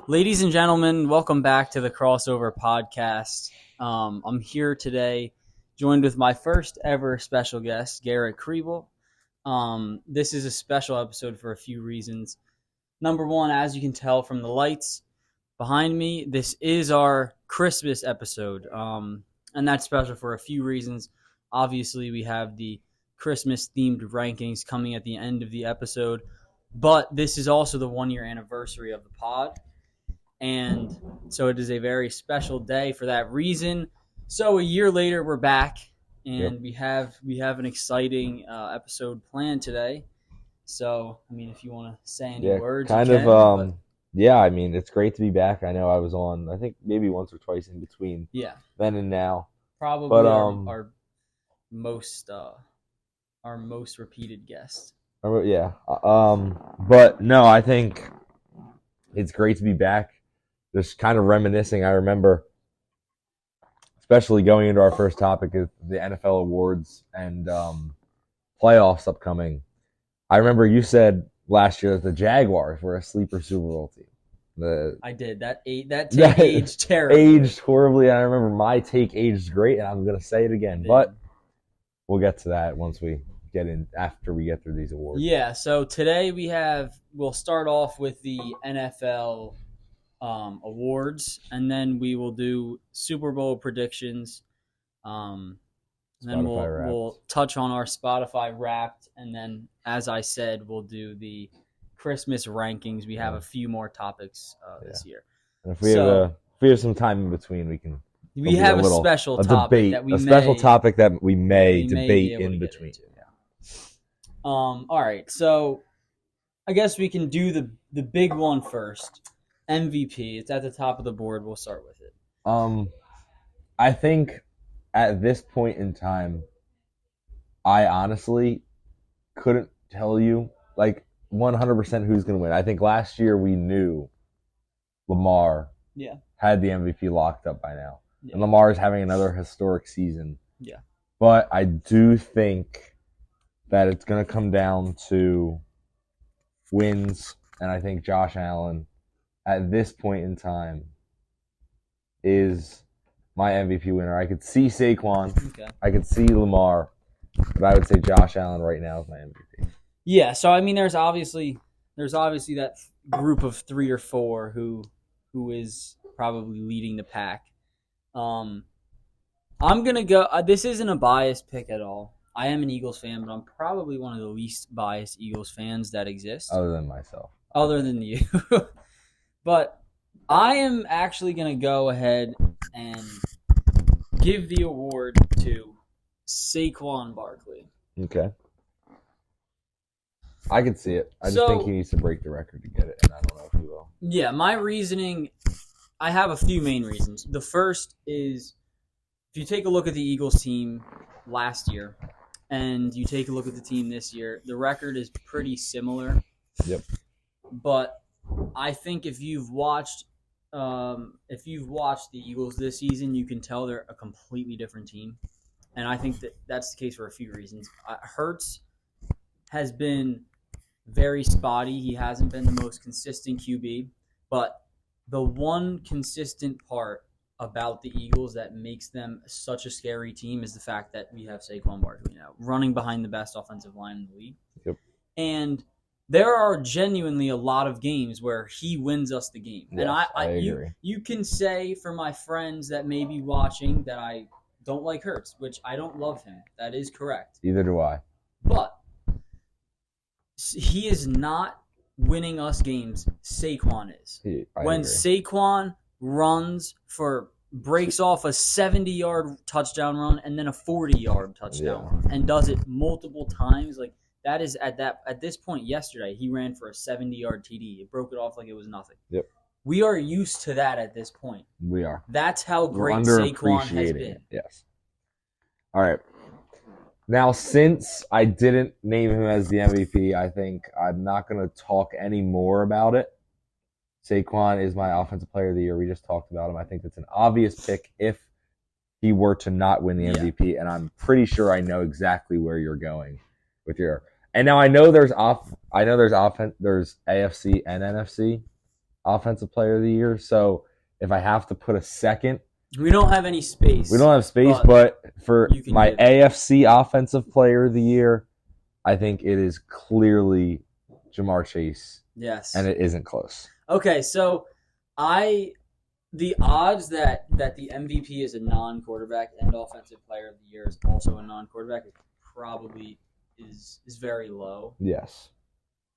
Ladies and gentlemen, welcome back to the Crossover Podcast. I'm here today, joined with my first ever special guest, Garrett. This is a special episode for a few reasons. Number one, as you can tell from the lights behind me, this is our Christmas episode, and that's special for a few reasons. Obviously, we have the Christmas-themed rankings coming at the end of the episode, but this is also the one-year anniversary of the pod. And so it is a very special day for that reason. So a year later, we're back, and we have an exciting episode planned today. So, I mean, if you want to say any words, it's great to be back. I know I was on, I think maybe once or twice in between. Then and now. Probably our most repeated guest. But no, I think it's great to be back. Just kind of reminiscing. I remember, especially going into our first topic is the NFL awards and playoffs upcoming. I remember you said last year that the Jaguars were a sleeper Super Bowl team. I did. That take aged terribly. Aged horribly. And I remember my take aged great, and I'm going to say it again. But we'll get to that once we after we get through these awards. Yeah, so today we'll start off with the NFL awards, and then we will do Super Bowl predictions. Then we'll touch on our Spotify Wrapped, and then, as I said, we'll do the Christmas rankings. We have a few more topics this year. And if we have some time in betwin, we have a special topic that we may debate in between. All right, so I guess we can do the big one first. MVP. It's at the top of the board. We'll start with it. I think at this point in time, I honestly couldn't tell you 100% who's going to win. I think last year we knew Lamar had the MVP locked up by now. Yeah. And Lamar is having another historic season. Yeah. But I do think that it's going to come down to wins, and I think Josh Allen at this point in time is my MVP winner. I could see Saquon. Okay. I could see Lamar. But I would say Josh Allen right now is my MVP. Yeah, so I mean there's obviously that group of 3 or 4 who is probably leading the pack. I'm going to go this isn't a biased pick at all. I am an Eagles fan, but I'm probably one of the least biased Eagles fans that exist. Other than myself. Other than you. But I am actually going to go ahead and give the award to Saquon Barkley. Okay. I can see it. I just think he needs to break the record to get it, and I don't know if he will. Yeah, my reasoning, I have a few main reasons. The first is, if you take a look at the Eagles team last year, and you take a look at the team this year, the record is pretty similar. Yep. But I think if you've watched the Eagles this season, you can tell they're a completely different team, and I think that's the case for a few reasons. Hurts has been very spotty. He hasn't been the most consistent QB, but the one consistent part about the Eagles that makes them such a scary team is the fact that we have Saquon Barkley now, running behind the best offensive line in the league. Yep. And there are genuinely a lot of games where he wins us the game. Yes, and I agree. You can say for my friends that may be watching that I don't like Hurts, which I don't love him. That is correct. Either do I. But he is not winning us games. Saquon is. When agree. Saquon breaks off a 70-yard touchdown run and then a 40-yard touchdown run and does it multiple times, that is at this point yesterday, he ran for a 70-yard TD. It broke it off like it was nothing. Yep. We are used to that at this point. We are. That's how great Saquon has been. Yes. All right. Now, since I didn't name him as the MVP, I think I'm not going to talk any more about it. Saquon is my offensive player of the year. We just talked about him. I think that's an obvious pick if he were to not win the MVP, and I'm pretty sure I know exactly where you're going with your. And now I know there's AFC and NFC. offensive player of the year. So if I have to put a second, we don't have any space. we don't have space, but for my give AFC offensive player of the year, I think it is clearly Jamar Chase. Yes. And it isn't close. Okay, so the odds that the MVP is a non-quarterback and offensive player of the year is also a non-quarterback is very low. Yes.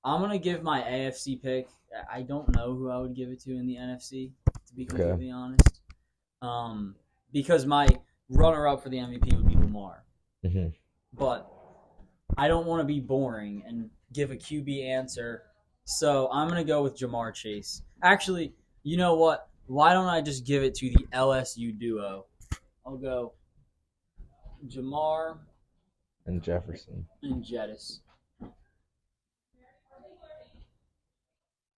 I'm going to give my AFC pick. I don't know who I would give it to in the NFC, to be completely honest. Because my runner-up for the MVP would be Lamar. Mm-hmm. But I don't want to be boring and give a QB answer, so I'm going to go with Jamar Chase. Actually, you know what? Why don't I just give it to the LSU duo? I'll go Jamar and Jefferson and Jettis.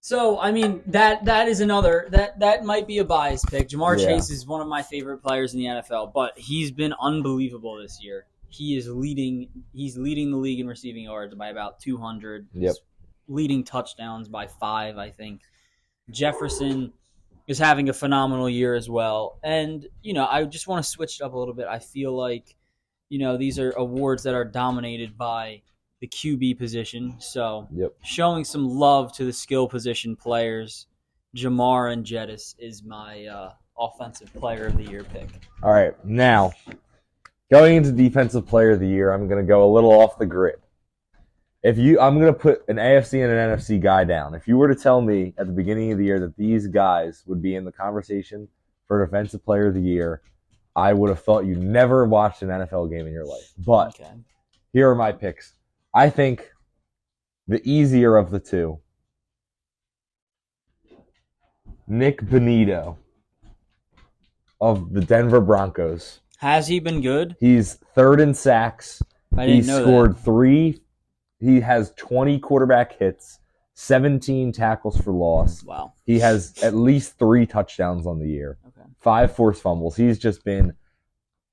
So, I mean, that is another that might be a biased pick. Jamar Chase is one of my favorite players in the NFL, but he's been unbelievable this year. He's leading the league in receiving yards by about 200. Yep. He's leading touchdowns by 5, I think. Jefferson is having a phenomenal year as well. And, I just want to switch it up a little bit. I feel like, these are awards that are dominated by the QB position. So showing some love to the skill position players, Jamar and Jettis is my offensive player of the year pick. All right. Now, going into defensive player of the year, I'm going to go a little off the grid. I'm going to put an AFC and an NFC guy down. If you were to tell me at the beginning of the year that these guys would be in the conversation for defensive player of the year, I would have thought you never watched an NFL game in your life. But Here are my picks. I think the easier of the two, Nick Bonito of the Denver Broncos. Has he been good? He's third in sacks. I didn't know scored 3. He has 20 quarterback hits, 17 tackles for loss. Wow. He has at least 3 touchdowns on the year, 5 forced fumbles. He's just been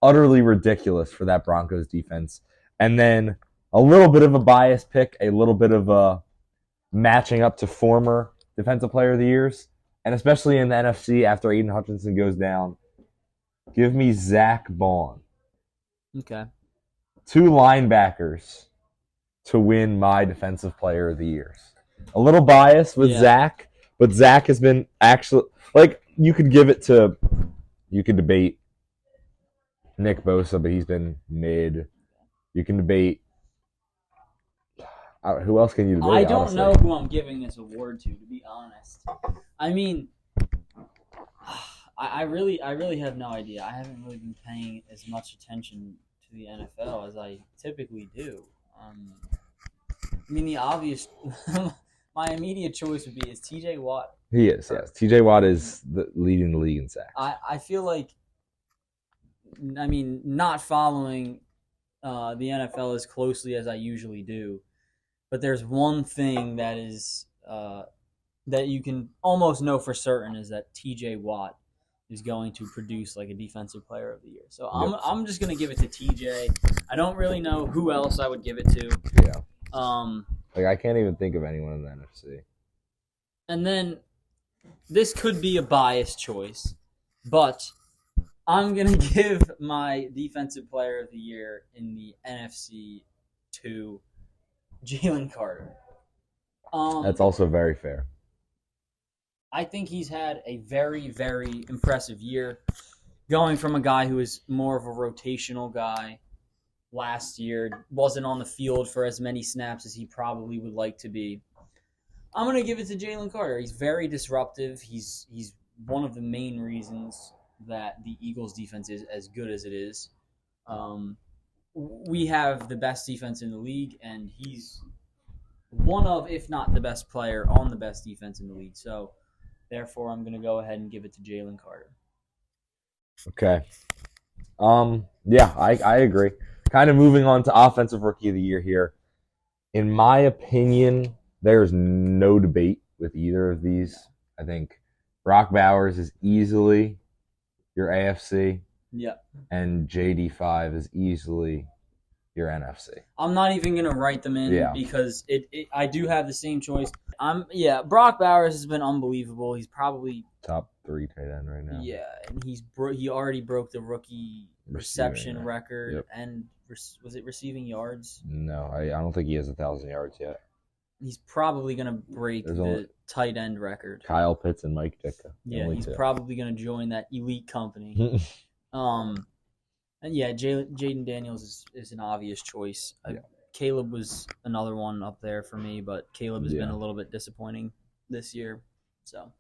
utterly ridiculous for that Broncos defense. And then a little bit of a biased pick, a little bit of a matching up to former defensive player of the years, and especially in the NFC after Aiden Hutchinson goes down, give me Zach Bond. Okay. 2 linebackers to win my defensive player of the year. A little biased with Zach, but Zach has been actually, you could debate Nick Bosa, but he's been mid. You can debate, who else can you debate? I don't know who I'm giving this award to be honest. I mean, I really have no idea. I haven't really been paying as much attention to the NFL as I typically do. I mean, the obvious, my immediate choice would be is TJ Watt. He is, yes. TJ Watt is leading the league in sacks. I feel like, not following the NFL as closely as I usually do, but there's one thing that is that you can almost know for certain is that TJ Watt is going to produce like a defensive player of the year. So I'm just going to give it to TJ. I don't really know who else I would give it to. Yeah. I can't even think of anyone in the NFC. And then this could be a biased choice, but I'm going to give my defensive player of the year in the NFC to Jalen Carter. That's also very fair. I think he's had a very, very impressive year, going from a guy who is more of a rotational guy last year, wasn't on the field for as many snaps as he probably would like to be. I'm going to give it to Jalen Carter. He's very disruptive. He's one of the main reasons that the Eagles' defense is as good as it is. We have the best defense in the league, and he's one of, if not the best player on the best defense in the league. So, therefore, I'm going to go ahead and give it to Jalen Carter. Okay. Yeah, I agree. Kind of moving on to Offensive Rookie of the Year here. In my opinion, there's no debate with either of these. I think Brock Bowers is easily your AFC. Yeah. And JD5 is easily your NFC. I'm not even gonna write them in because I do have the same choice. Brock Bowers has been unbelievable. He's probably top 3 tight end right now. Yeah, and he already broke the rookie reception record and was it receiving yards? No, I don't think he has 1,000 yards yet. He's probably gonna break the tight end record. Kyle Pitts and Mike Ditka. Yeah, he's probably gonna join that elite company. And yeah, Jaden Daniels is an obvious choice. Caleb was another one up there for me, but Caleb has been a little bit disappointing this year. So,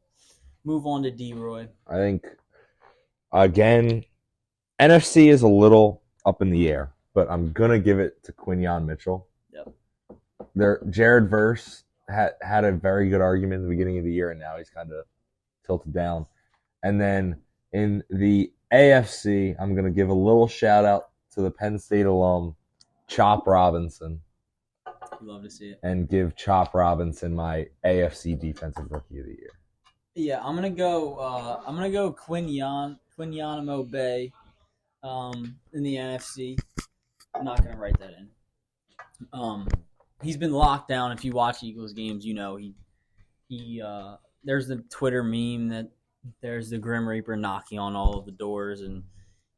move on to D-Roy. I think, again, NFC is a little up in the air, but I'm going to give it to Quinyon Mitchell. Yep. Jared Verse had a very good argument in the beginning of the year, and now he's kind of tilted down. And then in the AFC, I'm going to give a little shout out to the Penn State alum, Chop Robinson. Love to see it. And give Chop Robinson my AFC Defensive Rookie of the Year. Yeah, I'm gonna go Quinyon Bay in the NFC. I'm not gonna write that in. He's been locked down. If you watch Eagles games, you know he there's the Twitter meme that there's the Grim Reaper knocking on all of the doors, and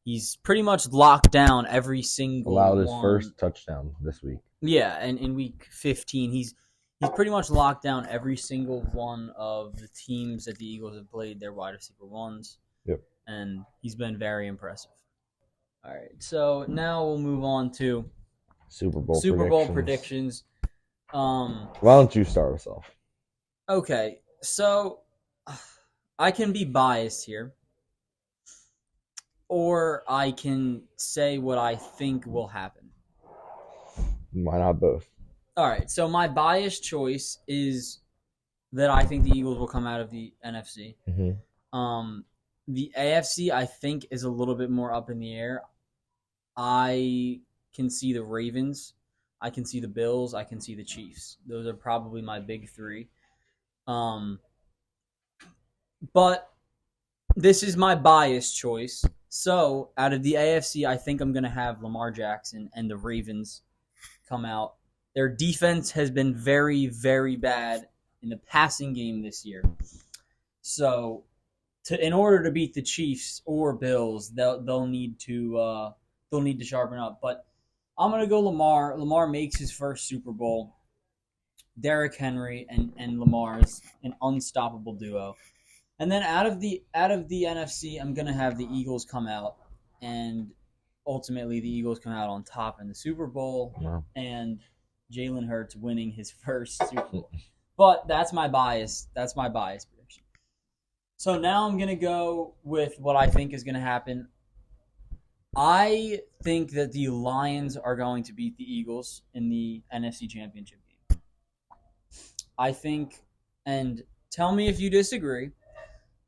he's pretty much locked down every single allowed his first touchdown this week. Yeah, and in week 15, he's pretty much locked down every single one of the teams that the Eagles have played, their wide receiver ones. Yep. And he's been very impressive. All right, so now we'll move on to Super Bowl predictions. Why don't you start us off? Okay, so I can be biased here, or I can say what I think will happen. Why not both? All right, so my biased choice is that I think the Eagles will come out of the NFC. Mm-hmm. The AFC, I think, is a little bit more up in the air. I can see the Ravens. I can see the Bills. I can see the Chiefs. Those are probably my big three. But this is my biased choice. So, out of the AFC, I think I'm going to have Lamar Jackson and the Ravens come out. Their defense has been very, very bad in the passing game this year. So, in order to beat the Chiefs or Bills, they'll need to sharpen up. But I'm gonna go Lamar. Lamar makes his first Super Bowl. Derrick Henry and Lamar is an unstoppable duo. And then out of the NFC, I'm gonna have the Eagles come out, and ultimately the Eagles come out on top in the Super Bowl. Wow. And Jalen Hurts winning his first Super Bowl. But that's my bias. That's my bias prediction. So now I'm going to go with what I think is going to happen. I think that the Lions are going to beat the Eagles in the NFC Championship game. I think, and tell me if you disagree,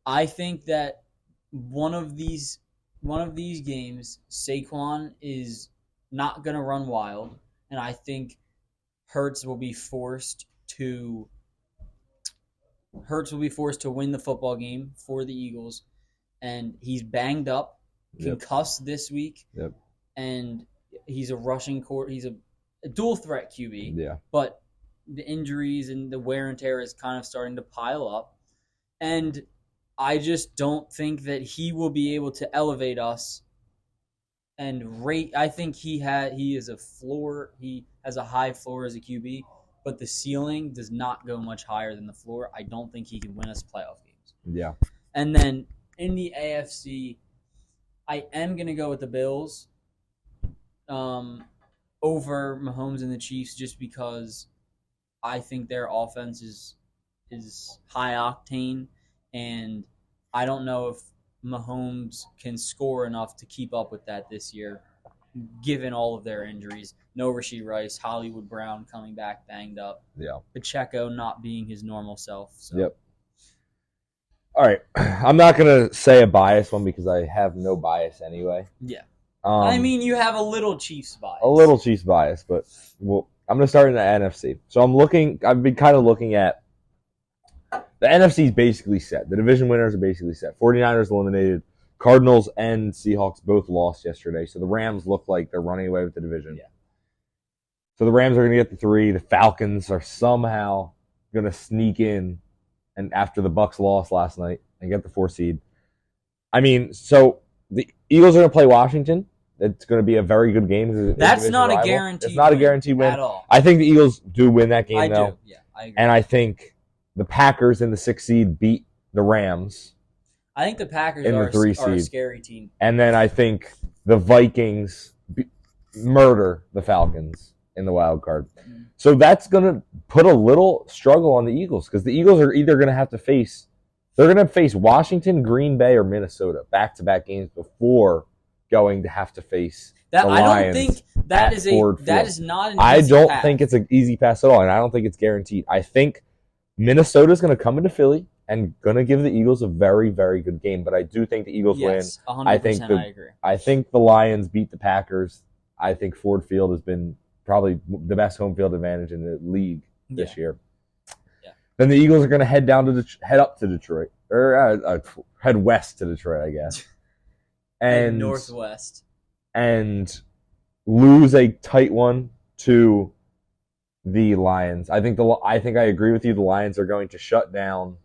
I think that one of these games, Saquon is not going to run wild, and I think Hurts will be forced to win the football game for the Eagles, and he's banged up, concussed this week, and he's a he's a dual threat QB. Yeah. But the injuries and the wear and tear is kind of starting to pile up, and I just don't think that he will be able to elevate us and rate. I think he is a floor. He has a high floor as a QB, but the ceiling does not go much higher than the floor. I don't think he can win us playoff games. Yeah. And then in the AFC, I am going to go with the Bills over Mahomes and the Chiefs just because I think their offense is high octane, and I don't know if Mahomes can score enough to keep up with that this year, given all of their injuries. No Rashee Rice, Hollywood Brown coming back banged up. Yeah. Pacheco not being his normal self. So. Yep. All right. I'm not going to say a biased one because I have no bias anyway. Yeah. I mean, you have a little Chiefs bias. A little Chiefs bias, but I'm going to start in the NFC. So I've been kind of looking at the NFC is basically set. The division winners are basically set. 49ers eliminated. Cardinals and Seahawks both lost yesterday. So the Rams look like they're running away with the division. Yeah. So the Rams are going to get the 3. The Falcons are somehow going to sneak in, and after the Bucs lost last night, and get the 4 seed. I mean, so the Eagles are going to play Washington. It's going to be a very good game. That's not a guaranteed. It's not a guaranteed win at all. I think the Eagles do win that game, I though. do. Yeah, I agree. And I think the Packers in the 6 seed beat the Rams. I think the Packers in the 3 are a seed. scary team. And then I think the Vikings murder the Falcons in the wild card. So that's going to put a little struggle on the Eagles because the Eagles are either going to have to face Washington, Green Bay, or Minnesota back-to-back games before going to have to face the Lions. I don't think that is not an easy I don't path. think it's an easy pass at all, and I don't think it's guaranteed. I think Minnesota's going to come into Philly and going to give the Eagles a very, very good game, but I do think the Eagles win. 100%, I agree. I think the Lions beat the Packers. I think Ford Field has been probably the best home field advantage in the league this year. Yeah. Then the Eagles are going to head up to Detroit, or head west to Detroit, I guess, and northwest, and lose a tight one to the Lions. I think I agree with you. The Lions are going to shut down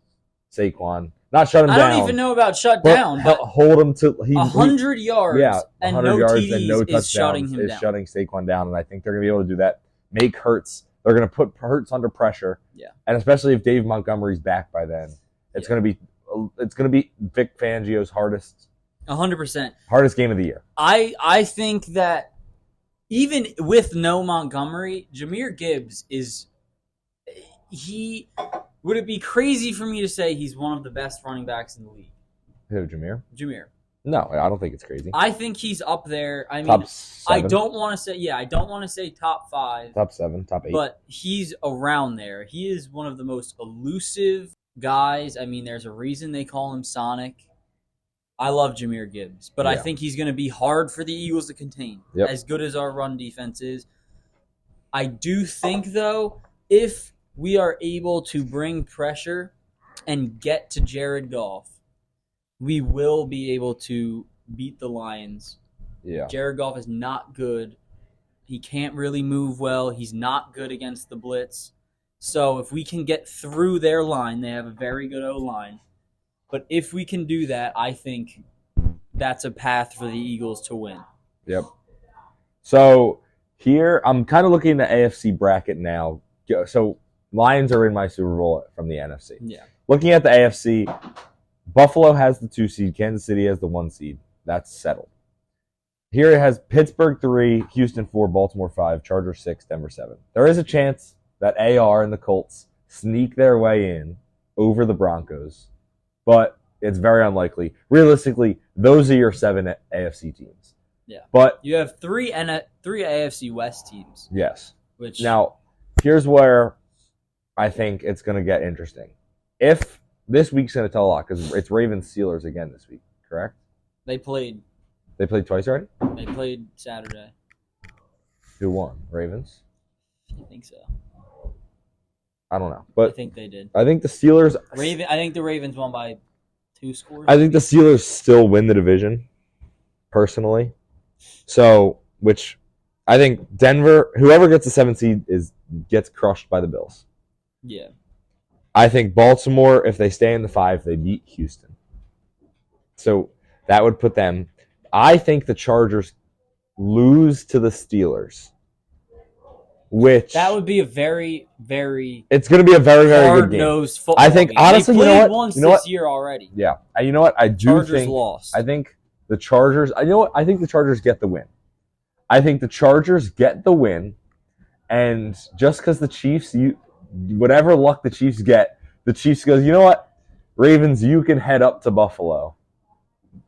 Saquon. Not shut him down. I don't even know about shut down, but hold him to 100 yards, and 100 no yards TDs and no touchdowns is shutting him down. Shutting Saquon down, and I think they're going to be able to do that. Make Hurts. They're going to put Hurts under pressure. Yeah, and especially if Dave Montgomery's back by then, it's going to be Vic Fangio's hardest 100% hardest game of the year. I think that even with no Montgomery, Jahmyr Gibbs would it be crazy for me to say he's one of the best running backs in the league? Who, Jahmyr? Jahmyr. No, I don't think it's crazy. I think he's up there. I mean, top 7. I don't want to say top 5. Top 7, top 8. But he's around there. He is one of the most elusive guys. I mean, there's a reason they call him Sonic. I love Jahmyr Gibbs, but I think he's going to be hard for the Eagles to contain, as good as our run defense is. I do think, though, if we are able to bring pressure and get to Jared Goff, we will be able to beat the Lions. Yeah. Jared Goff is not good. He can't really move well. He's not good against the blitz. So if we can get through their line, they have a very good O-line. But if we can do that, I think that's a path for the Eagles to win. Yep. So here, I'm kind of looking at the AFC bracket now. So Lions are in my Super Bowl from the NFC. Yeah. Looking at the AFC, Buffalo has the 2 seed. Kansas City has the 1 seed. That's settled. Here it has Pittsburgh 3, Houston 4, Baltimore 5, Chargers 6, Denver 7. There is a chance that AR and the Colts sneak their way in over the Broncos, but it's very unlikely. Realistically, those are your 7 AFC teams. Yeah. But you have 3 AFC West teams. Yes. Which now, here's where I think it's going to get interesting. If this week's going to tell a lot because it's Ravens Steelers again this week, correct? They played twice already? They played Saturday. Who won? Ravens? I think so. I don't know. But I think they did. I think the Steelers I think the Ravens won by 2 scores. I think the Steelers still win the division, personally. So, which I think Denver, whoever gets the 7th seed gets crushed by the Bills. Yeah. I think Baltimore, if they stay in the 5, they beat Houston. So that would put them. I think the Chargers lose to the Steelers, which that would be a very, very. It's going to be a very, very good game. Hard-nosed football. I think game. honestly, they played you know what? Once you know this what? year already. Yeah, and you know what? I do Chargers think lost. I think the Chargers. You know what? I think the Chargers get the win. I think the Chargers get the win, and just because the Chiefs, whatever luck the Chiefs get, the Chiefs goes, you know what, Ravens, you can head up to Buffalo.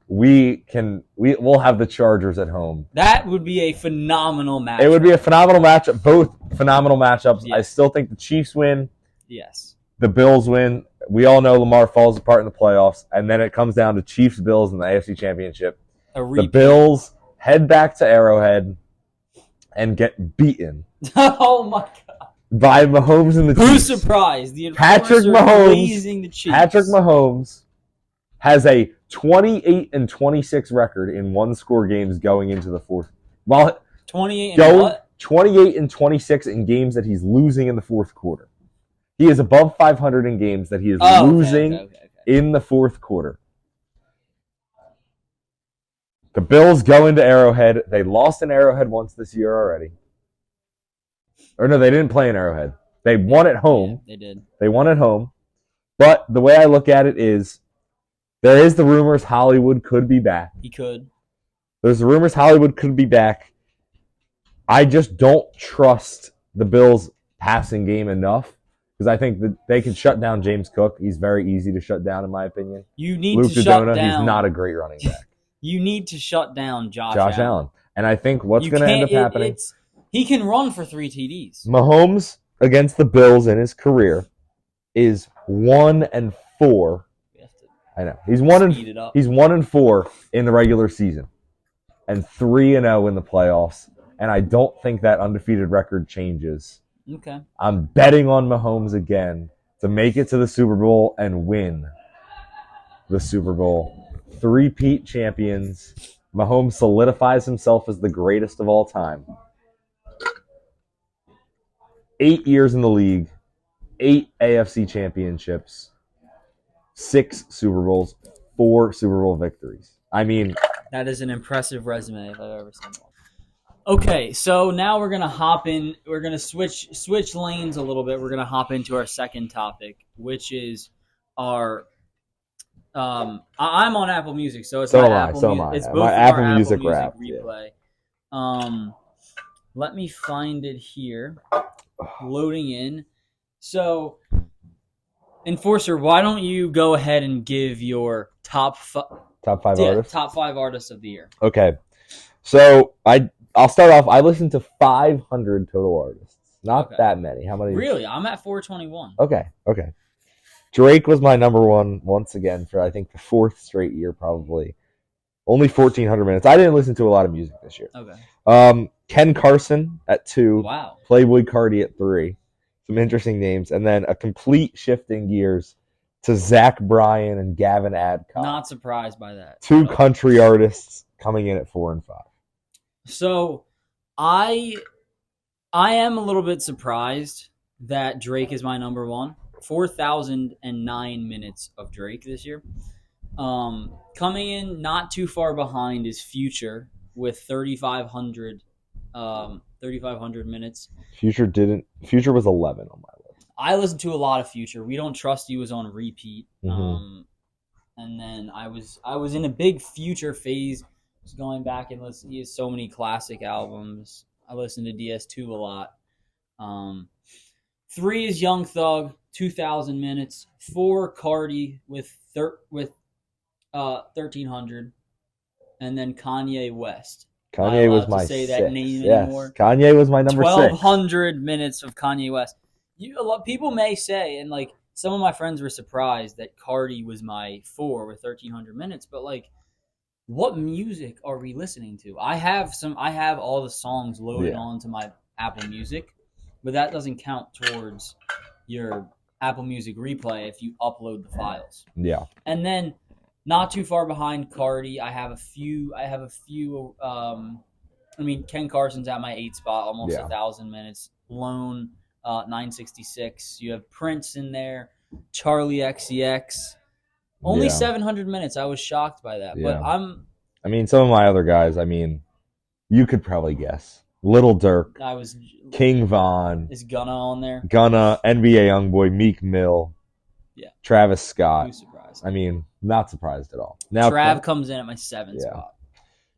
We'll have the Chargers at home. That would be a phenomenal matchup. It would be a phenomenal matchup. Both phenomenal matchups. Yes. I still think the Chiefs win. Yes. The Bills win. We all know Lamar falls apart in the playoffs, and then it comes down to Chiefs-Bills in the AFC Championship. The Bills head back to Arrowhead and get beaten. Oh my God! By Mahomes and the Chiefs. Who's surprised? The Patrick Mahomes has a 28-26 record in one-score games going into the fourth. Well, 28 and what? 28 and 26 in games that he's losing in the fourth quarter. He is above 500 in games that he is losing in the fourth quarter. The Bills go into Arrowhead. They lost in Arrowhead once this year already. Or no, they didn't play in Arrowhead. They won at home. Yeah, they did. They won at home. But the way I look at it is there is the rumors Hollywood could be back. He could. There's the rumors Hollywood could be back. I just don't trust the Bills' passing game enough because I think that they can shut down James Cook. He's very easy to shut down, in my opinion. You need Luke to shut down. He's not a great running back. You need to shut down Josh Allen. And I think what's going to end up happening... He can run for 3 TDs. Mahomes against the Bills in his career is 1-4. I know. He's 1-4 in the regular season and 3-0 in the playoffs. And I don't think that undefeated record changes. Okay. I'm betting on Mahomes again to make it to the Super Bowl and win the Super Bowl. 3-peat champions. Mahomes solidifies himself as the greatest of all time. 8 years in the league, 8 AFC championships, 6 Super Bowls, 4 Super Bowl victories. I mean, that is an impressive resume if I've ever seen one. Okay, so now we're gonna hop in. We're gonna switch lanes a little bit. We're gonna hop into our second topic, which is our. I'm on Apple Music, so it's Apple Music. It's both my Apple Music replay. Yeah. Let me find it here. Loading in. So, Enforcer, why don't you go ahead and give your top 5 artists? Top 5 artists of the year. Okay. So, I'll start off. I listened to 500 total artists. Not that many. How many? Really? I'm at 421. Okay. Drake was my number one once again for, I think, the 4th straight year probably. Only 1,400 minutes. I didn't listen to a lot of music this year. Okay. Ken Carson at 2. Wow. Playboy Cardi at 3. Some interesting names. And then a complete shifting gears to Zach Bryan and Gavin Adcock. Not surprised by that. 2 country artists coming in at 4 and 5. So, I am a little bit surprised that Drake is my number one. 4,009 minutes of Drake this year. Coming in not too far behind is Future with 3,500 minutes. Future was 11 on my list. I listened to a lot of Future. We Don't Trust You was on repeat. Mm-hmm. And then I was in a big Future phase. Just going back and listening. He has so many classic albums. I listened to DS2 a lot. 3 is Young Thug, 2,000 minutes. 4 Cardi with 1,300, and then Kanye West. Kanye was my say 6. That name anymore. Kanye was my number 6. 1,200 minutes of Kanye West. People may say, and like some of my friends were surprised that Cardi was my 4 with 1,300 minutes, but like, what music are we listening to? I have all the songs loaded onto my Apple Music, but that doesn't count towards your Apple Music replay if you upload the files. Yeah. And then not too far behind Cardi, I have a few. Ken Carson's at my 8 spot, almost 1,000 minutes. Lone, 966. You have Prince in there, Charlie XCX. Only 700 minutes. I was shocked by that. Yeah. But some of my other guys, you could probably guess. Little Durk. King Von. Is Gunna on there? Gunna, NBA Youngboy, Meek Mill. Yeah. Travis Scott. Who's surprised? Not surprised at all. Now Trav comes in at my 7th spot.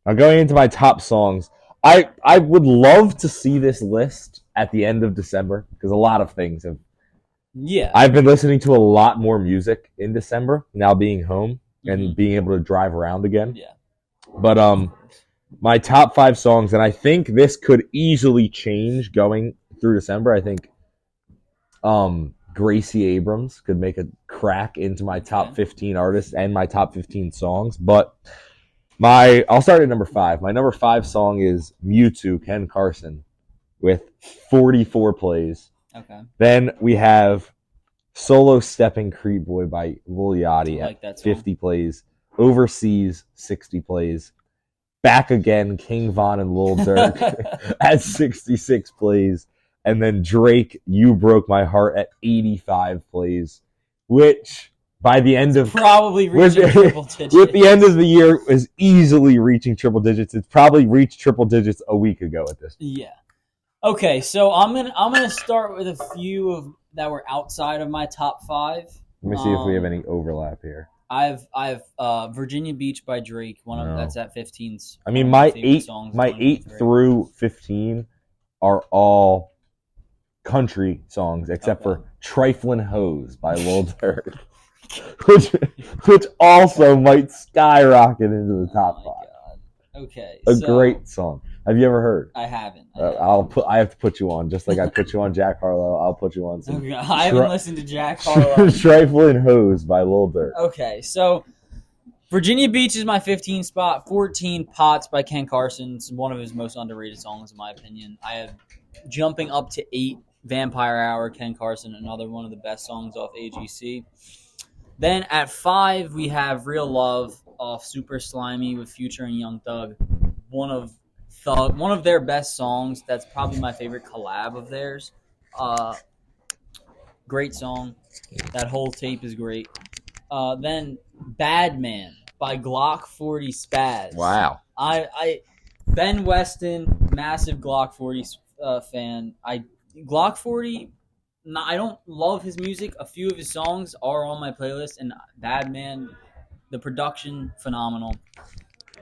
Now going into my top songs, I would love to see this list at the end of December because a lot of things have. Yeah. I've been listening to a lot more music in December, now being home and being able to drive around again. Yeah. But my top 5 songs, and I think this could easily change going through December. I think Gracie Abrams could make a crack into my top 15 artists and my top 15 songs. But I'll start at number 5. My number 5 song is Mewtwo, Ken Carson, with 44 plays. Okay. Then we have Solo Stepping Creep Boy by Lil Yachty at 50 plays. Overseas, 60 plays. Back Again, King Von and Lil Durk at 66 plays. And then Drake, You Broke My Heart at 85 plays, which by the end of probably reaching triple digits. With the end of the year is easily reaching triple digits. It's probably reached triple digits a week ago at this. Yeah. Okay, so I'm gonna start with a few that were outside of my top 5. Let me see if we have any overlap here. I have Virginia Beach by Drake. That's at 15. I mean, my 8 through 15 are all country songs except for Triflin' Hose by Lil Durk, which also might skyrocket into the top 5. God. Okay, great song. Have you ever heard? I haven't. I have to put you on, just like I put you on Jack Harlow. I'll put you on some. Okay, I haven't listened to Jack Harlow. Triflin' Hose by Lil Durk. Okay, so Virginia Beach is my 15 spot. 14, Pots by Ken Carson. It's one of his most underrated songs, in my opinion. I have jumping up to 8, Vampire Hour, Ken Carson, another one of the best songs off AGC. Then at 5, we have Real Love off Super Slimy with Future and Young Thug. One of their best songs. That's probably my favorite collab of theirs. Great song. That whole tape is great. Then Bad Man by Glock 40 Spaz. Wow. Ben Weston, massive Glock 40 fan. Glock 40, I don't love his music. A few of his songs are on my playlist, and Bad Man, the production, phenomenal.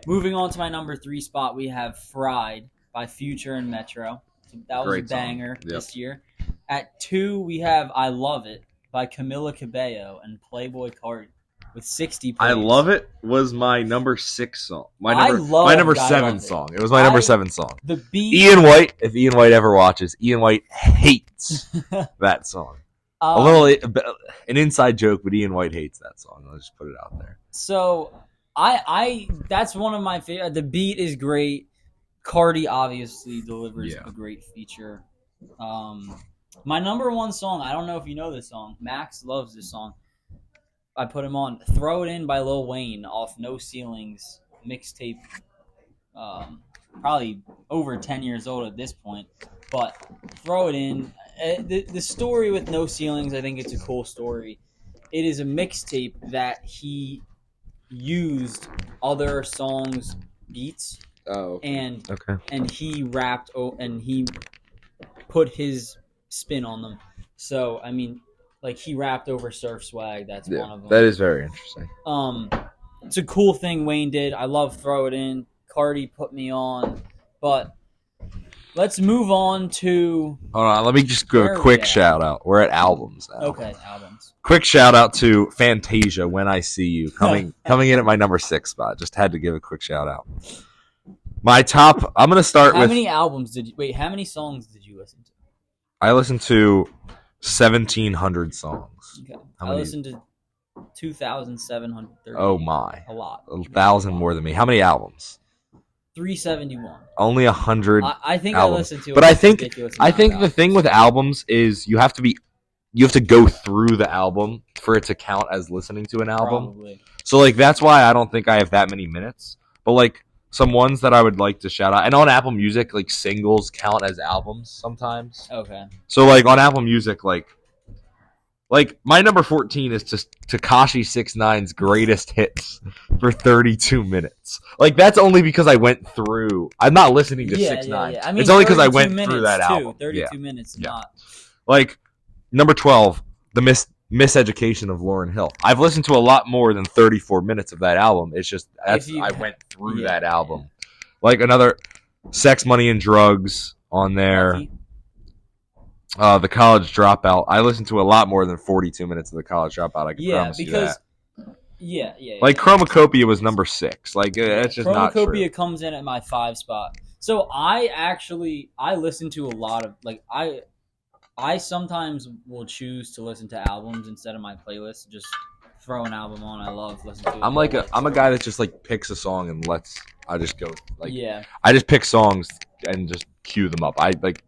Moving on to my number 3 spot, we have Fried by Future and Metro. So that was a banger this year. At 2, we have I Love It by Camila Cabello and Playboi Carti with 60 plays. I Love It was my number 6 song. My number 7 song. It was my number 7 song. The beat. Ian White, if Ian White ever watches, Ian White hates that song. An inside joke, but Ian White hates that song. I'll just put it out there. So that's one of my favorite. The beat is great. Cardi obviously delivers a great feature. My number 1 song, I don't know if you know this song. Max loves this song. I put him on. Throw It In by Lil Wayne off No Ceilings mixtape. Probably over 10 years old at this point. But Throw It In. The story with No Ceilings, I think it's a cool story. It is a mixtape that he used other songs' beats. Oh. And he rapped and he put his spin on them. So, I mean, like he rapped over Surf Swag. That's one of them. That is very interesting. It's a cool thing Wayne did. I love Throw It In. Cardi put me on. But let's move on to... Hold on. Let me just go a quick shout out. We're at albums now. Okay, albums. Quick shout out to Fantasia, When I See You, coming in at my number 6 spot. Just had to give a quick shout out. My top... I'm going to start with... I listened to 1,700 songs. Okay. I listened to 2,730. Oh my! A lot. 1,000 more than me. How many albums? 371. Only 100. I think albums. I listened to. But I think the thing with albums is you have to go through the album for it to count as listening to an album. Probably. So like that's why I don't think I have that many minutes. But like some ones that I would like to shout out, and on Apple Music, like singles count as albums sometimes. Okay. So like on Apple Music, like my number 14 is just Tekashi 6ix9ine's greatest hits for 32 minutes. Like that's only because I went through. I'm not listening to 6ix9ine. I mean, it's only because I went through that album. 32 minutes, not. Like number 12, the Miseducation of Lauryn Hill. I've listened to a lot more than 34 minutes of that album. It's just I went through that album. Yeah. Like another Sex, Money, and Drugs on there. The College Dropout. I listened to a lot more than 42 minutes of The College Dropout. I can promise you that. Yeah. Like Chromacopia was number 6. Like it's just not true. Chromacopia comes in at my 5 spot. So I listen to a lot of I sometimes will choose to listen to albums instead of my playlist. Just throw an album on I love, listen to it. I'm a guy that just like picks a song and I just go I just pick songs and just queue them up.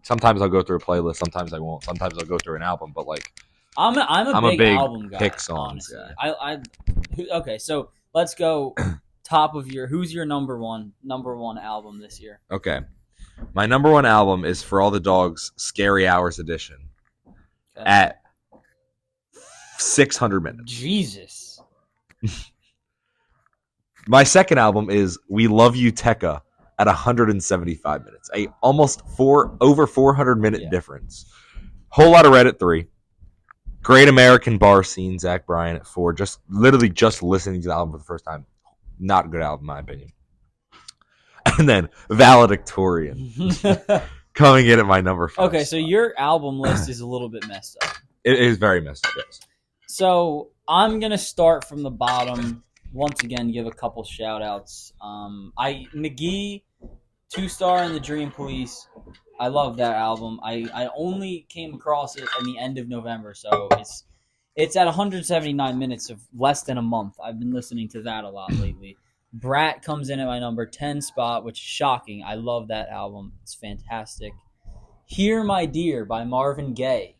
Sometimes I'll go through a playlist, sometimes I won't. Sometimes I'll go through an album, but like I'm a big album guy. Pick songs honestly. Guy. Okay, so let's go who's your number one album this year? Okay. My number one album is For All the Dogs, Scary Hours Edition. Okay. At 600 minutes. Jesus. My second album is We Love You Tekka at 175 minutes. A almost over 400 minute difference. Whole Lot of Red at 3. Great American Bar Scene, Zach Bryan at 4. Just listening to the album for the first time. Not a good album, in my opinion. And then Valedictorian coming in at my number 5. Okay, so your album list is a little bit messed up. It is very messed up, yes. So I'm going to start from the bottom. Once again, give a couple shout-outs. McGee, 2-star in the Dream Police. I love that album. I only came across it at the end of November, so it's at 179 minutes of less than a month. I've been listening to that a lot lately. Brat comes in at my number 10 spot, which is shocking. I love that album. It's fantastic. Hear My Dear by Marvin Gaye.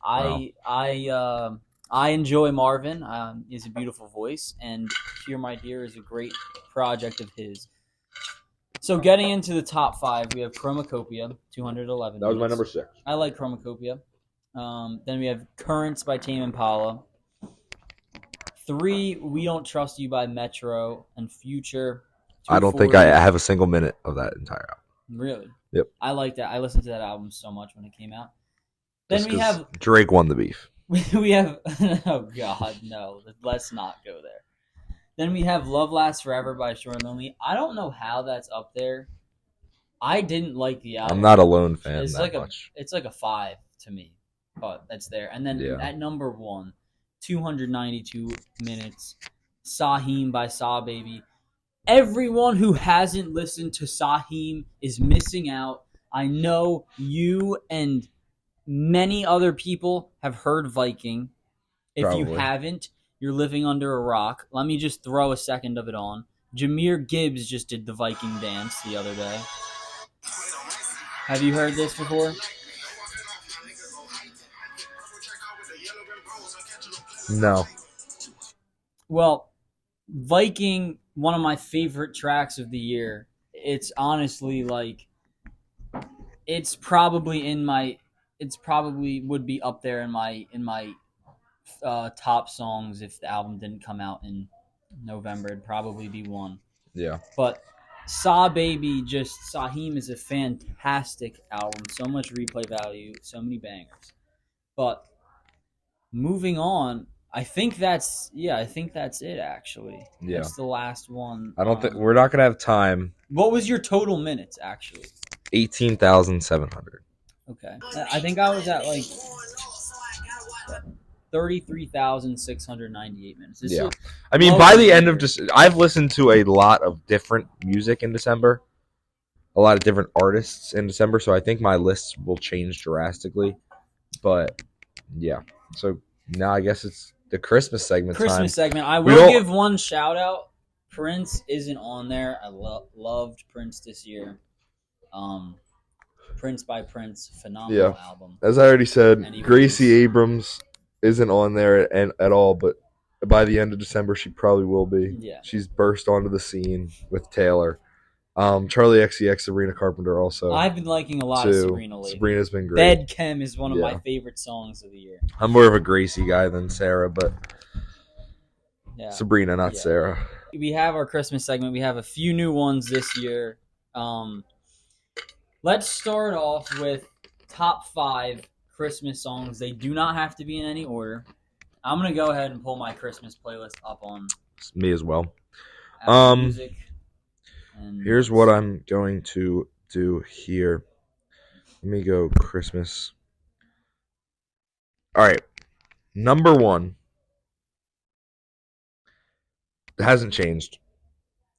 Wow. I enjoy Marvin. He has a beautiful voice, and Hear My Dear is a great project of his. So getting into the top 5, we have Chromacopia, 211 That was my minutes. number 6. I like Chromacopia. Then we have Currents by Tame Impala. 3, We Don't Trust You by Metro and Future. I don't think I have a single minute of that entire album. Really? Yep. I like that. I listened to that album so much when it came out. Then we have Drake won the beef. we have oh god, no. Let's not go there. Then we have Love Lasts Forever by Short and Lonely. I don't know how that's up there. I didn't like the album. I'm not a Lone fan It's that like much. It's like a 5 to me, but that's there. And then at number 1, 292 minutes, Saheem by Saw Baby. Everyone who hasn't listened to Saheem is missing out. I know you and many other people have heard Viking. If you Probably. haven't, you're living under a rock. Let me just throw a second of it on. Jameer Gibbs just did the Viking dance the other day. Have you heard this before? No. Well, Viking, one of my favorite tracks of the year. It's honestly like, it's probably would be up there in my top songs if the album didn't come out in November. It'd probably be one. Yeah. But Saw Baby, Saheem is a fantastic album. So much replay value, so many bangers. But moving on, I think that's it actually. Yeah. That's the last one. I don't think we're not gonna have time. What was your total minutes actually? 18,700. Okay. I think I was at like 33,698 minutes. Yeah. I mean, by the end of I've listened to a lot of different music in December, a lot of different artists in December, so I think my lists will change drastically. But yeah, so now I guess it's the Christmas segment. I will give one shout out. Prince isn't on there. I loved Prince this year. Prince by Prince, phenomenal album. As I already said, Gracie Abrams isn't on there at all, but by the end of December, she probably will be. Yeah. She's burst onto the scene with Taylor. Charlie XCX, Sabrina Carpenter also. I've been liking a lot of Sabrina lately. Sabrina's been great. Bed Chem is one of my favorite songs of the year. I'm more of a Gracie guy than Sarah, but Sabrina, not Sarah. We have our Christmas segment. We have a few new ones this year. Let's start off with top 5 Christmas songs. They do not have to be in any order. I'm going to go ahead and pull my Christmas playlist up on me as well. Apple Music. Here's what I'm going to do here. Let me go Christmas. All right. Number 1. It hasn't changed.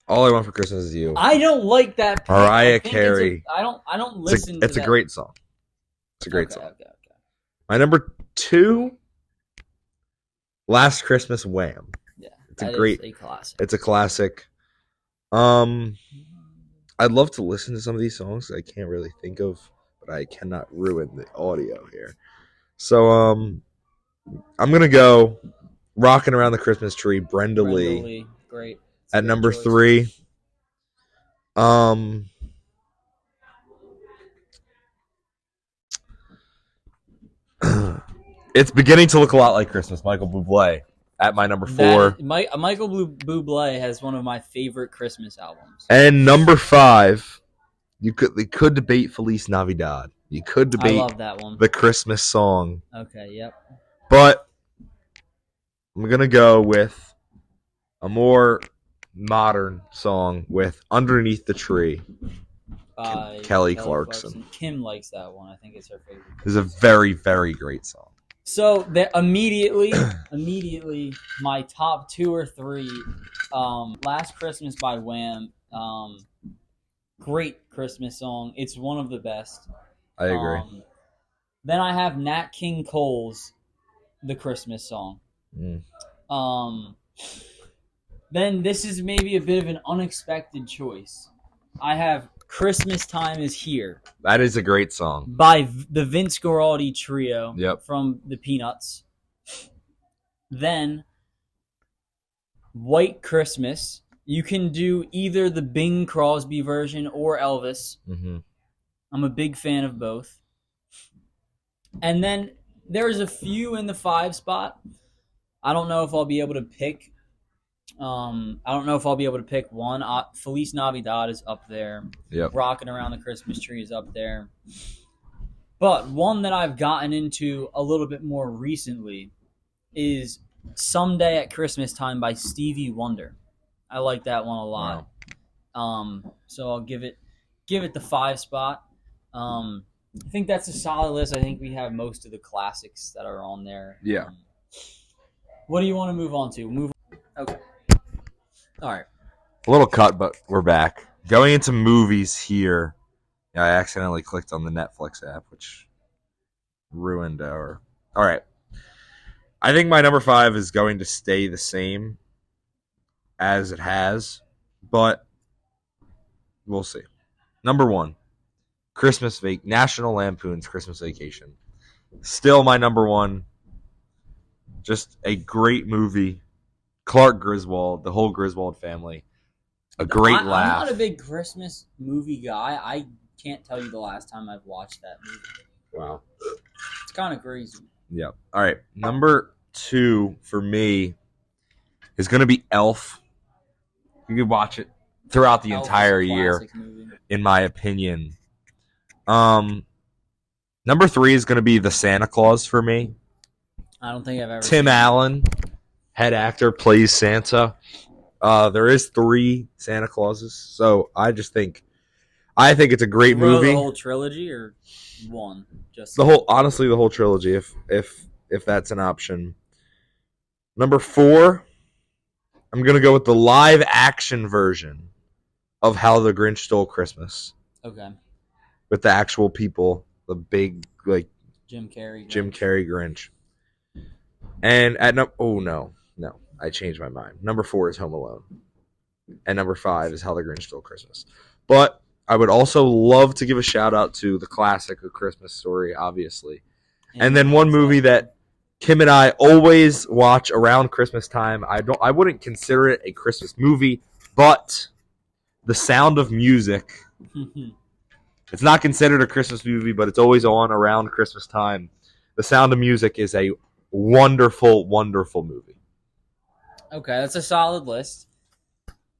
All I Want for Christmas Is You. I don't like that. Mariah Carey. I don't listen to It's a great song. It's a great song. Okay. My number 2, Last Christmas, Wham. Yeah. It's a classic. It's a classic. I'd love to listen to some of these songs I can't really think of, but I cannot ruin the audio here. So I'm gonna go Rockin' Around the Christmas Tree, Brenda Lee. Great. At number choice. 3, it's beginning to look a lot like Christmas. Michael Bublé at my number 4. Michael Bublé has one of my favorite Christmas albums. And number 5, you could debate Feliz Navidad. You could debate I love that one. the Christmas song. Okay, yep. But I'm going to go with a more modern song with Underneath the Tree. By Kelly Clarkson. Kim likes that one. I think it's her favorite. It's a very, very great song. So immediately, my top 2 or 3, Last Christmas by Wham. Great Christmas song. It's one of the best. I agree. Then I have Nat King Cole's The Christmas Song. Then this is maybe a bit of an unexpected choice. I have Christmas Time Is Here. That is a great song. By the Vince Guaraldi Trio. Yep. From the Peanuts. Then White Christmas. You can do either the Bing Crosby version or Elvis. Mm-hmm. I'm a big fan of both. And then there's a few in the 5 spot. I don't know if I'll be able to pick. I don't know if I'll be able to pick one. Feliz Navidad is up there. Yep. Rocking Around the Christmas Tree is up there. But one that I've gotten into a little bit more recently is Someday at Christmas Time by Stevie Wonder. I like that one a lot. Wow. So I'll give it the 5 spot. I think that's a solid list. I think we have most of the classics that are on there. Yeah. What do you want to move on to? Okay. All right. A little cut, but we're back. Going into movies here. Yeah, I accidentally clicked on the Netflix app, which ruined our... All right. I think my number 5 is going to stay the same as it has, but we'll see. Number 1, National Lampoon's Christmas Vacation. Still my number 1. Just a great movie. Clark Griswold, the whole Griswold family. A great laugh. I'm not a big Christmas movie guy. I can't tell you the last time I've watched that movie. Wow. It's kind of crazy. Yeah. All right. Number 2 for me is going to be Elf. You could watch it throughout the entire year, in my opinion. Number 3 is going to be The Santa Claus for me. I don't think I've ever Tim Allen, head actor, plays Santa. There is 3 Santa Clauses, so I think it's a great movie. The whole trilogy or one? Just the whole trilogy, if that's an option. Number 4, I'm gonna go with the live action version of How the Grinch Stole Christmas. Okay. With the actual people, the big Jim Carrey Grinch. And at no, I changed my mind. Number 4 is Home Alone, and number 5 is How the Grinch Stole Christmas. But I would also love to give a shout out to the classic A Christmas Story, obviously, and then one movie that Kim and I always watch around Christmas time. I wouldn't consider it a Christmas movie, but The Sound of Music. It's not considered a Christmas movie, but it's always on around Christmas time. The Sound of Music is a wonderful, wonderful movie. Okay, that's a solid list.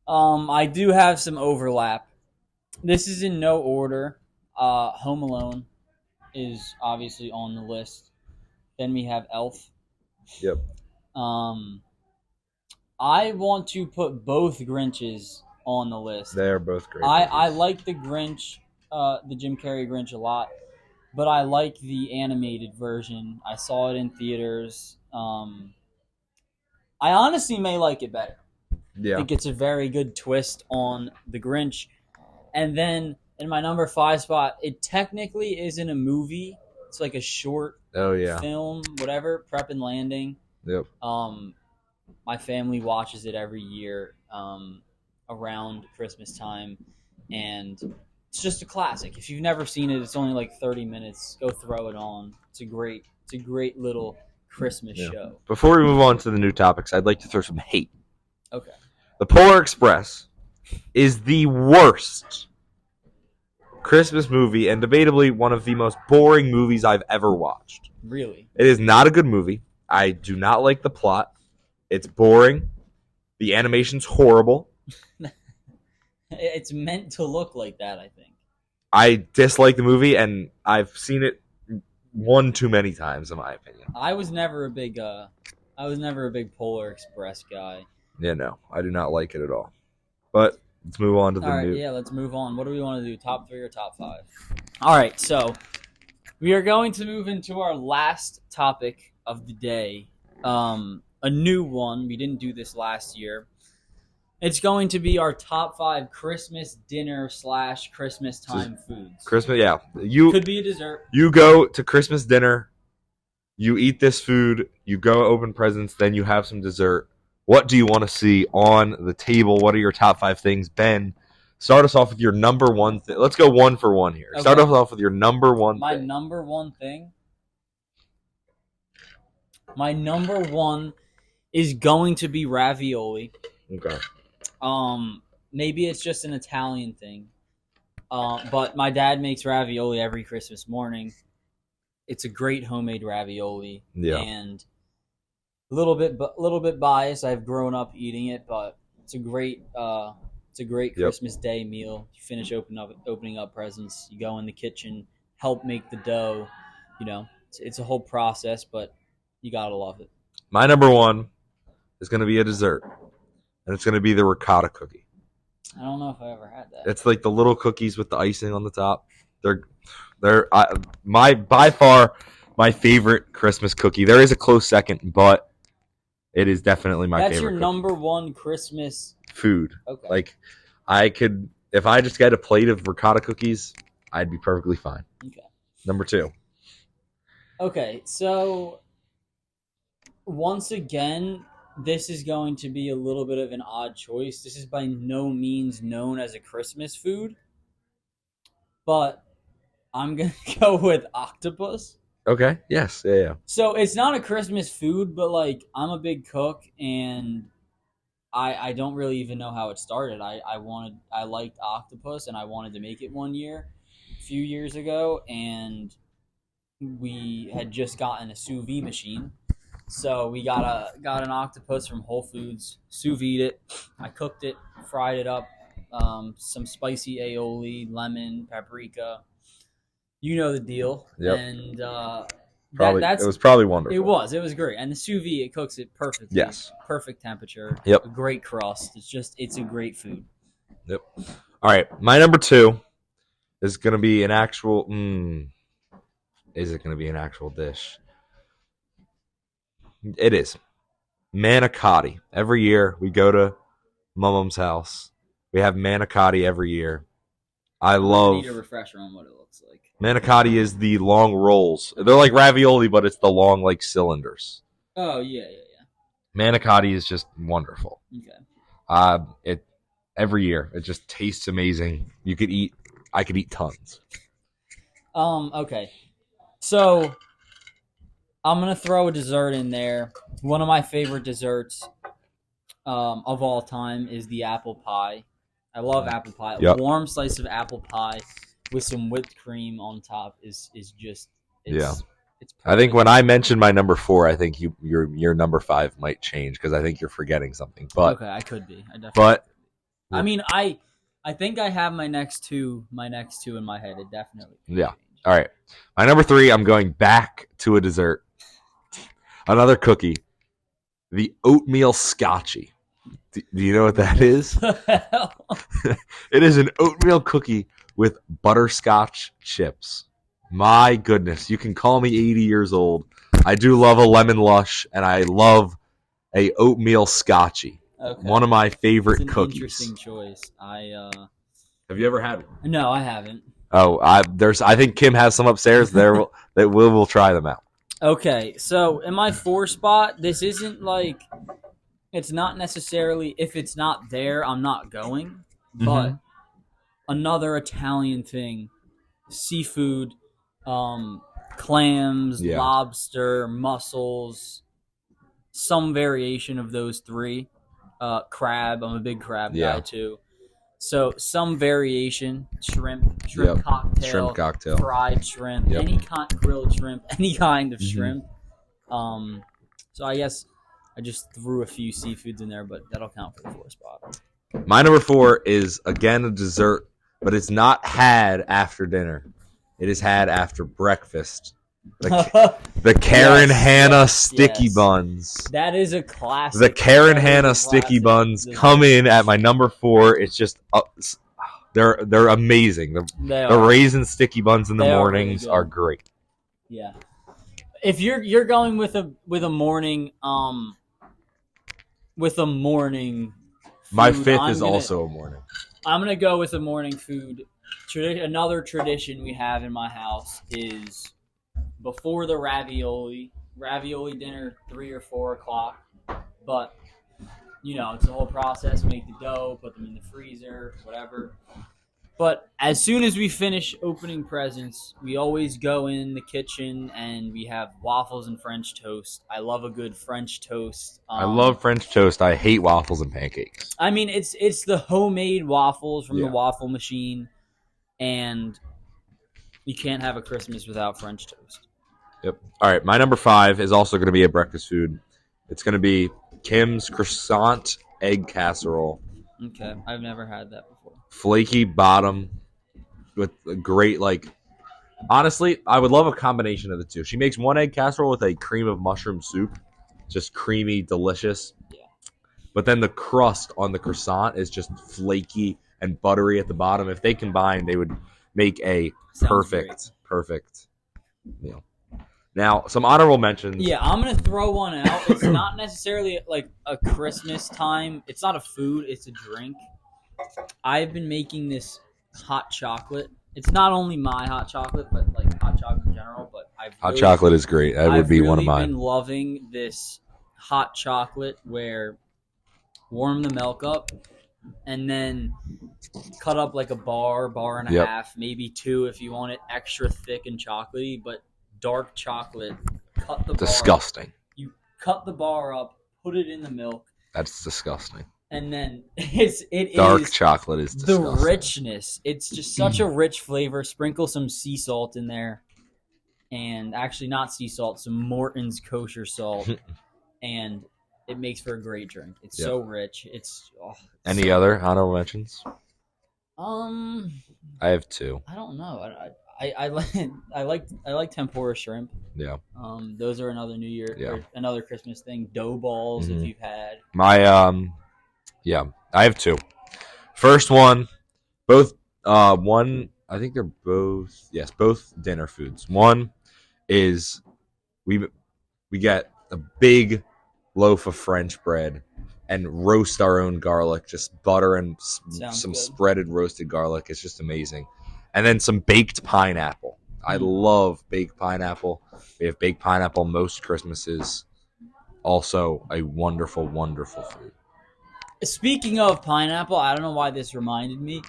I do have some overlap. This is in no order. Home Alone is obviously on the list. Then we have Elf. Yep. I want to put both Grinches on the list. They are both great. I like the Grinch, the Jim Carrey Grinch a lot, but I like the animated version. I saw it in theaters. I honestly may like it better. Yeah. I think it's a very good twist on the Grinch. And then in my number 5 spot, it technically isn't a movie. It's like a short film, whatever, Prep and Landing. Yep. My family watches it every year around Christmas time, and it's just a classic. If you've never seen it, it's only like 30 minutes. Go throw it on. It's a great little Christmas show. Before we move on to the new topics, I'd like to throw some hate. Okay. The Polar Express is the worst Christmas movie and debatably one of the most boring movies I've ever watched. Really? It is not a good movie. I do not like the plot. It's boring. The animation's horrible. It's meant to look like that, I think. I dislike the movie, and I've seen it one too many times, in my opinion. I was never a big Polar Express guy. Yeah, no, I do not like it at all. But let's move on to the new. Yeah, let's move on. What do we want to do? Top 3 or top 5? All right, so we are going to move into our last topic of the day. A new one. We didn't do this last year. It's going to be our top 5 Christmas dinner / Christmas time foods. Christmas, yeah. Could be a dessert. You go to Christmas dinner, you eat this food, you go open presents, then you have some dessert. What do you want to see on the table? What are your top 5 things? Ben, start us off with your number one thing. Let's go one for one here. Okay. Start us off with your number one My thing. number one thing? My number one is going to be ravioli. Okay. Maybe it's just an Italian thing. But my dad makes ravioli every Christmas morning. It's a great homemade ravioli. Yeah. And a little bit biased. I've grown up eating it, but it's a great Christmas Day meal. You finish opening up presents. You go in the kitchen, help make the dough. You know, it's a whole process, but you gotta love it. My number one is going to be a dessert, and it's going to be the ricotta cookie. I don't know if I ever had that. It's like the little cookies with the icing on the top. They're by far my favorite Christmas cookie. There is a close second, but it is definitely my favorite. That's your cookie. number one Christmas food. Okay. Like, I could, if I just get a plate of ricotta cookies, I'd be perfectly fine. Okay. Number 2. Okay, so once again, this is going to be a little bit of an odd choice. This is by no means known as a Christmas food, but I'm going to go with octopus. Okay, yes, yeah. So it's not a Christmas food, but like I'm a big cook, and I don't really even know how it started. I liked octopus, and I wanted to make it one year, a few years ago, and we had just gotten a sous vide machine. So we got an octopus from Whole Foods, sous vide it. I cooked it, fried it up, some spicy aioli, lemon, paprika. You know the deal. Yep. And it was probably wonderful. It was great. And the sous vide, it cooks it perfectly. Yes. Perfect temperature. Yep. A great crust. It's a great food. Yep. All right. My number 2 is going to be an actual. Is it going to be an actual dish? It is. Manicotti. Every year we go to Mum's house. We have manicotti every year. I need a refresher on what it looks like. Manicotti is the long rolls. They're like ravioli, but it's the long like cylinders. Oh yeah. Manicotti is just wonderful. Okay. Every year it just tastes amazing. I could eat tons. Okay. So I'm going to throw a dessert in there. One of my favorite desserts of all time is the apple pie. I love apple pie. Yep. A warm slice of apple pie with some whipped cream on top is just it's perfect. I think when I mentioned my number 4, I think your number 5 might change because I think you're forgetting something. But okay, I could be. I definitely. But I mean, I think I have my next two in my head. It definitely. Yeah. All right. My number 3, I'm going back to a dessert. Another cookie. The oatmeal scotchy. Do you know what that is? It is an oatmeal cookie with butterscotch chips. My goodness. You can call me 80 years old. I do love a lemon lush, and I love a oatmeal scotchy. Okay. One of my favorite cookies. Interesting choice. Have you ever had one? No, I haven't. Oh, I think Kim has some upstairs there that we'll try them out. Okay, so in my 4 spot, this isn't like it's not necessarily if it's not there, I'm not going. But another Italian thing, seafood, clams, lobster, mussels, some variation of those 3. Crab. I'm a big crab Yeah. guy too. So some variation, shrimp cocktail, Shrimp cocktail, fried shrimp, any kind, grilled shrimp, any kind of shrimp. So I guess I just threw a few seafoods in there, but that'll count for the 4th spot. My number 4 is again a dessert, but it's not had after dinner. It is had after breakfast. The Karen Hanna sticky buns. That is a classic. The Karen Hanna sticky buns come in at my number 4. It's just they're amazing. The raisin sticky buns in the mornings are great. Yeah. If you're going with a morning my 5th is also a morning. I'm gonna go with a morning food. Another tradition we have in my house is before the ravioli dinner, 3 or 4 o'clock. But it's a whole process. Make the dough, put them in the freezer, whatever. But as soon as we finish opening presents, we always go in the kitchen and we have waffles and French toast. I love a good French toast. I love French toast. I hate waffles and pancakes. I mean, it's the homemade waffles from the waffle machine, and you can't have a Christmas without French toast. Yep. All right, my number 5 is also going to be a breakfast food. It's going to be Kim's croissant egg casserole. Okay, I've never had that before. Flaky bottom with a great, honestly, I would love a combination of the two. She makes one egg casserole with a cream of mushroom soup. Just creamy, delicious. Yeah. But then the crust on the croissant is just flaky and buttery at the bottom. If they combine, they would make a perfect meal. Now, some honorable mentions. Yeah, I'm going to throw one out. It's not necessarily like a Christmas time. It's not a food. It's a drink. I've been making this hot chocolate. It's not only my hot chocolate, but hot chocolate in general. But hot chocolate is great. That would be one of mine. I've been loving this hot chocolate where warm the milk up and then cut up like a bar and a half, maybe 2 if you want it extra thick and chocolatey, but dark chocolate. Cut the disgusting. Bar. You cut the bar up, put it in the milk. That's disgusting. And then it dark is chocolate is disgusting. The richness. It's just such a rich flavor. Sprinkle some sea salt in there, and actually not sea salt, some Morton's kosher salt, and it makes for a great drink. It's so rich. It's any other honorable mentions? I have 2. I don't know. I like tempura shrimp. Yeah. Those are another New Year or another Christmas thing. Dough balls if you've had. My I have 2. First one, both one I think they're both both dinner foods. One is we get a big loaf of French bread and roast our own garlic, just butter and some spreaded roasted garlic. It's just amazing. And then some baked pineapple. I love baked pineapple. We have baked pineapple most Christmases. Also a wonderful, wonderful food. Speaking of pineapple, I don't know why this reminded me.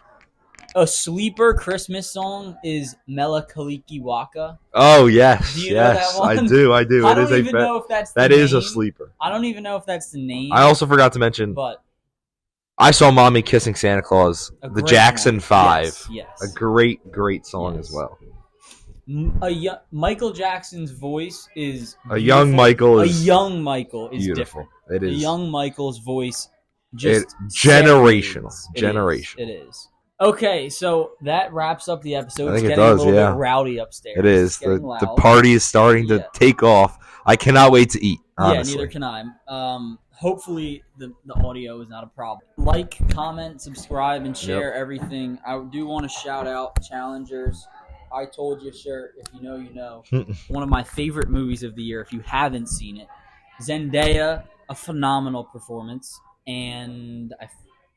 A sleeper Christmas song is Mela Kaliki Waka. Oh, yes. Do you know that one? I do. I don't even know if that's the name. That is a sleeper. I don't even know if that's the name. I also forgot to mention, but I Saw Mommy Kissing Santa Claus, the Jackson 5. Yes. A great song as well. Michael Jackson's voice is beautiful. A young Michael is beautiful. Different. It is. A young Michael's voice just generational. It is. Okay, so that wraps up the episode. I think it's it getting does, a little bit rowdy upstairs. It is. The party is starting to take off. I cannot wait to eat, honestly. Yeah, neither can I. Hopefully the audio is not a problem. Like, comment, subscribe, and share everything. I do want to shout out challengers. I Told You shirt, if you know, you know. One of my favorite movies of the year, if you haven't seen it. Zendaya, a phenomenal performance. And I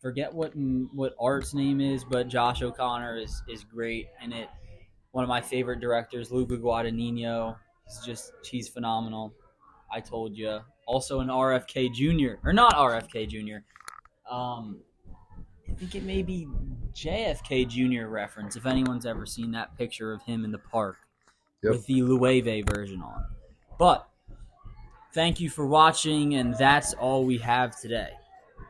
forget what Art's name is, but Josh O'Connor is great in it. One of my favorite directors, Luca Guadagnino. He's phenomenal. I Told You. Also an RFK Jr. Or not RFK Jr. I think it may be JFK Jr. reference, if anyone's ever seen that picture of him in the park with the Loewe version on. But thank you for watching, and that's all we have today.